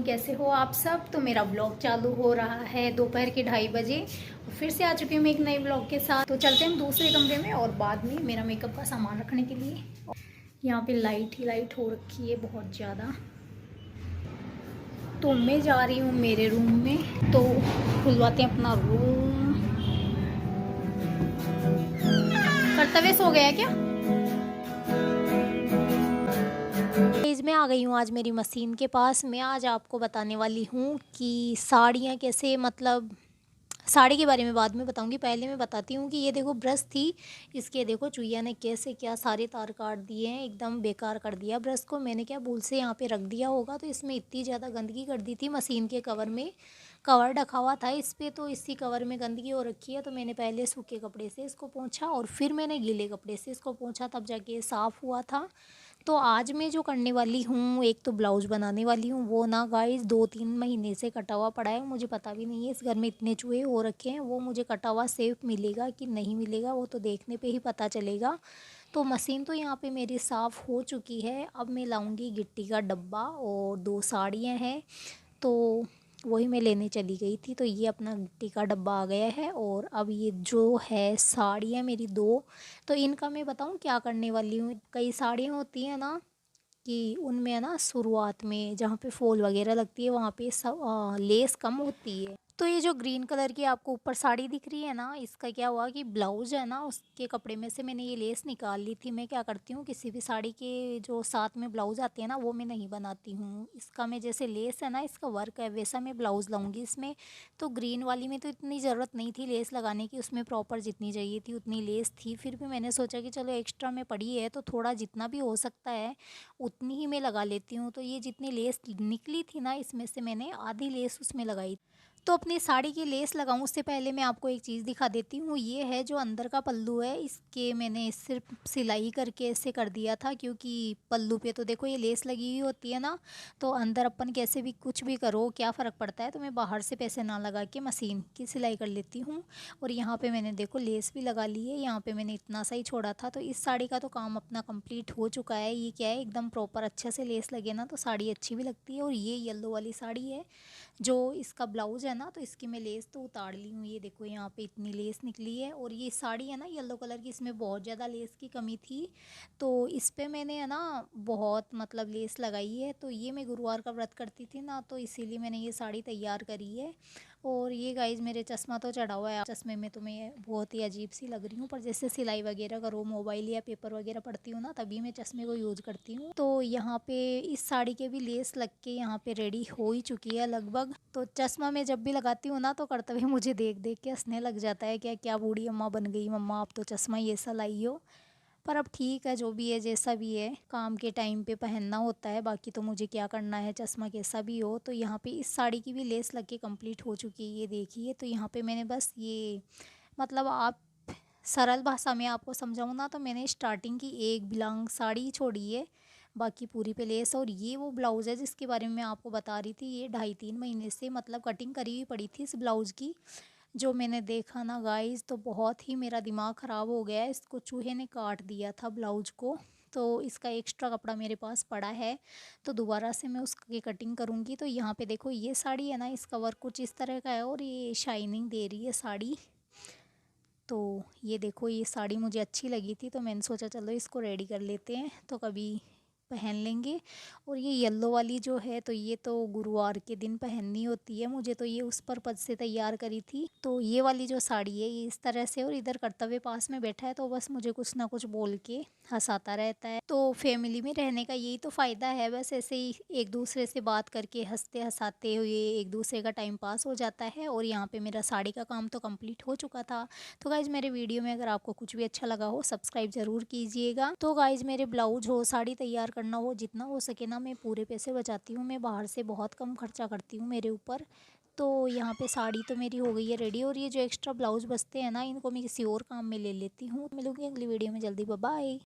कैसे हो आप सब। तो मेरा ब्लॉग चालू हो रहा है दोपहर के 2:30 बजे। फिर से आ चुकी हूँ मैं एक नए ब्लॉग के साथ। तो चलते हैं हम दूसरे कमरे में और बाद में मेरा मेकअप का सामान रखने के लिए। यहाँ पे लाइट ही लाइट हो रखी है बहुत ज़्यादा। तो मैं जा रही हूँ मेरे रूम में। तो खुलवाते हैं अपना रूम। कर्तव्य सो गया क्या? पेज में आ गई हूँ आज मेरी मशीन के पास। मैं आज आपको बताने वाली हूँ कि साड़ियाँ कैसे, मतलब साड़ी के बारे में बाद में बताऊंगी। पहले मैं बताती हूँ कि ये देखो ब्रश थी, इसके देखो चुईया ने कैसे क्या सारे तार काट दिए हैं, एकदम बेकार कर दिया ब्रश को। मैंने क्या भूल से यहाँ पे रख दिया होगा, तो इसमें इतनी ज़्यादा गंदगी कर दी थी। मशीन के कवर में कवर ढका हुआ था इस पर, तो इसी कवर में गंदगी हो रखी है। तो मैंने पहले सूखे कपड़े से इसको पोंछा और फिर मैंने गीले कपड़े से इसको पोंछा, तब जाके साफ़ हुआ था। तो आज मैं जो करने वाली हूँ, एक तो ब्लाउज़ बनाने वाली हूँ। वो ना गाइस 2-3 महीने से कटा हुआ पड़ा है, मुझे पता भी नहीं है इस घर में इतने चूहे हो रखे हैं। वो मुझे कटा हुआ सेफ मिलेगा कि नहीं मिलेगा वो तो देखने पे ही पता चलेगा। तो मशीन तो यहाँ पे मेरी साफ़ हो चुकी है। अब मैं लाऊंगी गिट्टी का डब्बा और 2 साड़ियाँ हैं, तो वही मैं लेने चली गई थी। तो ये अपना गिट्टी का डब्बा आ गया है। और अब ये जो है साड़ियाँ मेरी 2, तो इनका मैं बताऊँ क्या करने वाली हूँ। कई साड़ियाँ होती हैं ना कि उनमें है ना शुरुआत में जहाँ पे फॉल वगैरह लगती है वहाँ पे सब लेस कम होती है। तो ये जो ग्रीन कलर की आपको ऊपर साड़ी दिख रही है ना, इसका क्या हुआ कि ब्लाउज है ना, उसके कपड़े में से मैंने ये लेस निकाल ली थी। मैं क्या करती हूँ, किसी भी साड़ी के जो साथ में ब्लाउज आते हैं ना, वो मैं नहीं बनाती हूँ। इसका मैं जैसे लेस है ना, इसका वर्क है, वैसा मैं ब्लाउज़ लाऊंगी इसमें। तो ग्रीन वाली में तो इतनी ज़रूरत नहीं थी लेस लगाने की, उसमें प्रॉपर जितनी चाहिए थी उतनी लेस थी। फिर भी मैंने सोचा कि चलो एक्स्ट्रा में पड़ी है तो थोड़ा जितना भी हो सकता है उतनी ही मैं लगा लेती हूँ। तो ये जितनी लेस निकली थी ना, इसमें से मैंने आधी लेस उसमें लगाई। तो अपनी साड़ी की लेस लगाऊं उससे पहले मैं आपको एक चीज़ दिखा देती हूँ। ये है जो अंदर का पल्लू है, इसके मैंने सिर्फ सिलाई करके ऐसे कर दिया था, क्योंकि पल्लू पे तो देखो ये लेस लगी हुई होती है ना, तो अंदर अपन कैसे भी कुछ भी करो क्या फ़र्क पड़ता है। तो मैं बाहर से पैसे ना लगा के मशीन की सिलाई कर लेती हूँ। और यहाँ पे मैंने देखो लेस भी लगा ली है, यहाँ पे मैंने इतना सा ही छोड़ा था। तो इस साड़ी का तो काम अपना कंप्लीट हो चुका है। ये क्या है, एकदम प्रॉपर अच्छे से लेस लगे ना तो साड़ी अच्छी भी लगती है। और ये येलो वाली साड़ी है जो इसका ब्लाउज़ है ना, तो इसकी मैं लेस तो उतार ली हूँ। ये देखो यहाँ पे इतनी लेस निकली है। और ये साड़ी है ना येलो कलर की, इसमें बहुत ज़्यादा लेस की कमी थी, तो इस पे मैंने है ना बहुत मतलब लेस लगाई है। तो ये मैं गुरुवार का व्रत करती थी ना, तो इसीलिए मैंने ये साड़ी तैयार करी है। और ये गाइज मेरे चश्मा तो चढ़ा हुआ है, चश्मे में तो मैं बहुत ही अजीब सी लग रही हूँ, पर जैसे सिलाई वगैरह करो, मोबाइल या पेपर वगैरह पढ़ती हूँ ना, तभी मैं चश्मे को यूज़ करती हूँ। तो यहाँ पे इस साड़ी के भी लेस लग के यहाँ पे रेडी हो ही चुकी है लगभग। तो चश्मा मैं जब भी लगाती हूँ ना, तो कर्तव्य मुझे देख देख के हंसने लग जाता है, क्या क्या बूढ़ी अम्मा बन गई मम्मा, आप तो चश्मा ही ऐसा लाई हो। पर अब ठीक है, जो भी है जैसा भी है, काम के टाइम पे पहनना होता है, बाकी तो मुझे क्या करना है, चश्मा कैसा भी हो। तो यहाँ पे इस साड़ी की भी लेस लग के कंप्लीट हो चुकी है, ये देखिए। तो यहाँ पे मैंने बस ये, मतलब आप सरल भाषा में आपको समझाऊँ ना, तो मैंने स्टार्टिंग की एक बिलोंग साड़ी छोड़ी है, बाकी पूरी पे लेस। और ये वो ब्लाउज़ है जिसके बारे में मैं आपको बता रही थी। ये 2.5-3 महीने से मतलब कटिंग करी हुई पड़ी थी इस ब्लाउज़ की। जो मैंने देखा ना गाइस, तो बहुत ही मेरा दिमाग ख़राब हो गया है। इसको चूहे ने काट दिया था ब्लाउज को, तो इसका एक्स्ट्रा कपड़ा मेरे पास पड़ा है, तो दोबारा से मैं उसकी कटिंग करूँगी। तो यहाँ पे देखो ये साड़ी है ना, इसका वर्क कुछ इस तरह का है और ये शाइनिंग दे रही है साड़ी। तो ये देखो ये साड़ी मुझे अच्छी लगी थी, तो मैंने सोचा चलो इसको रेडी कर लेते हैं, तो कभी पहन लेंगे। और ये येलो वाली जो है, तो ये तो गुरुवार के दिन पहननी होती है मुझे, तो ये उस पर्पज़ से तैयार करी थी। तो ये वाली जो साड़ी है ये इस तरह से, और इधर कर्तव्य पास में बैठा है तो बस मुझे कुछ ना कुछ बोल के हंसाता रहता है। तो फैमिली में रहने का यही तो फ़ायदा है, बस ऐसे ही एक दूसरे से बात करके हंसते हंसाते हुए एक दूसरे का टाइम पास हो जाता है। और यहाँ पे मेरा साड़ी का काम तो कंप्लीट हो चुका था। तो गाइज़ मेरे वीडियो में अगर आपको कुछ भी अच्छा लगा हो, सब्सक्राइब ज़रूर कीजिएगा। तो गाइज़ मेरे ब्लाउज हो, साड़ी तैयार करना हो, जितना हो सके ना मैं पूरे पैसे बचाती हूँ। मैं बाहर से बहुत कम खर्चा करती हूँ मेरे ऊपर। तो यहाँ पे साड़ी तो मेरी हो गई है रेडी, और ये जो एक्स्ट्रा ब्लाउज बचते हैं ना, इनको मैं किसी और काम में ले लेती हूँ। मिलूंगी अगली वीडियो में जल्दी, बाय बाय।